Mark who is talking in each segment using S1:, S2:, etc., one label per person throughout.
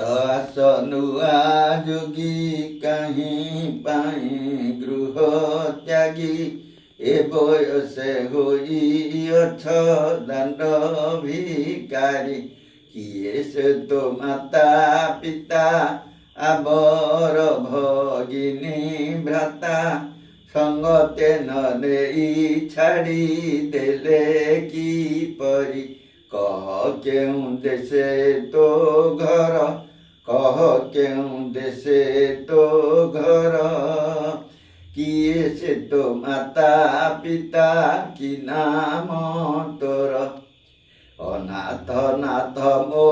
S1: आस नुआ जोगी कहीं पाई गृह त्यागी ए बयसे होइअछ दंड भिकारी किए से तो माता पिता आबर भगिनी भ्राता संगते न नेई छाड़ी देले किपरि कह केउं देशे तो घर कह केउं देशे तो घर किए से तो माता पिता कि नाम तोर अनाथ नाथ मो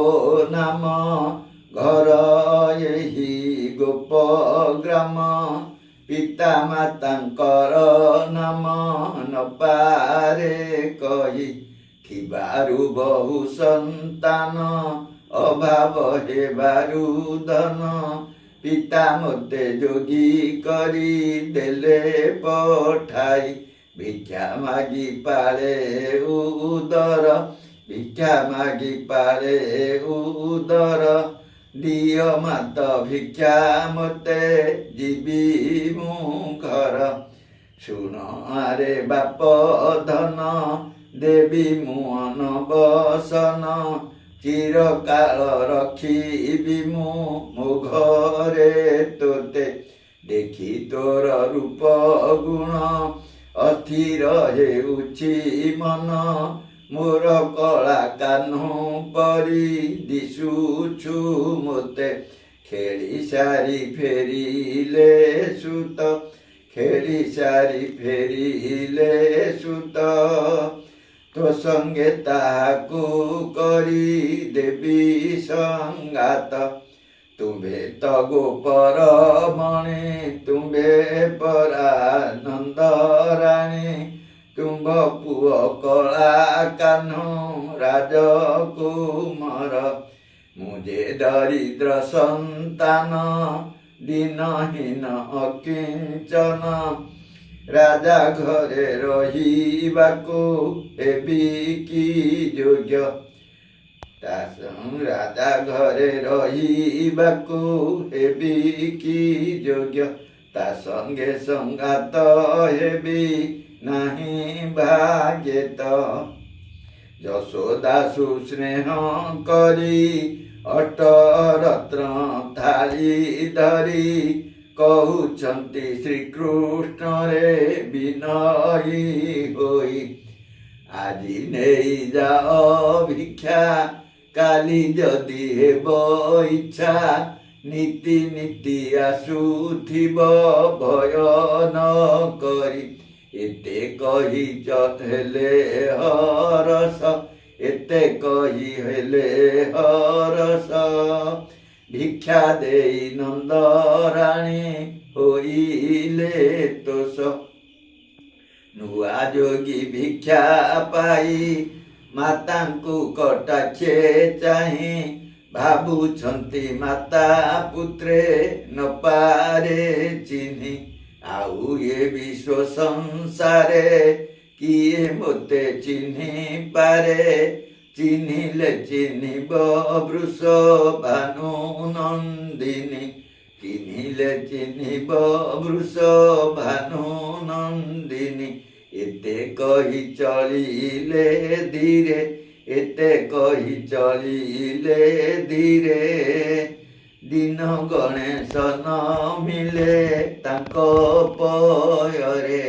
S1: नाम घर यही गोप ग्राम पिता मातांकर नाम न पारे कही थिबारु बहु संतान अभाव हेबारु धन पिता मते जोगी करी देले पठाई भिक्षा मागी पाले उदर भिक्षा मागी पाले उदर दिय मात भिक्षा मते जीवी मु घर शुण आरे बाप धन देवी मुअन बसन चिरकाल रखिबी मो घरे तोते देखी तोर रूप गुण अस्थिर हेउछि मन मोर कला कान्हु परी दिशुछु मोते खेली सारी फेरिले सुत खेली सारी फेरिले सुत तो संगे ताहाकु करी देवी संगात तुम्भे तो गोपर मणि तुम्भे परानंद राणी तुम्भ पुओ कला कान्हु राजकुमार मुझे दरिद्र संतान दीनहीन अकिंचन राजा घरे रहिबाकु हेबी कि योग्य राजा घरे रहिबाकु हेबी कि योग्य ता संगे संगात हेबी नाही भाग्यत यशोदा सुस्नेह करी अटरत्न थाली धरी कहउछन्ति श्रीकृष्ण रे विनयी होई आजी नेई जाओ भिक्षा काली जदि हेब इच्छा नीति नीति आसुथिब भय न करी एते कही हेले हरस एते कही हेले हरस भिक्षा देई नंद राणी होइले तोष नुआ जोगी भिक्षा पाई मातांकु कटाक्षे चाही भाबुछन्ति माता पुत्रे न पारे चिन्ही आउ ये विश्व संसारे किए मोते चिन्ही पारे चिन्हिले चिन्हिब वृष भानु नंदिनी चिन्हिले चिन्हिब वृष भानु नंदिनी एते कही चलिले धीरे एते कही चलिले धीरे दिन गणेश न मिले ताको पୟରେ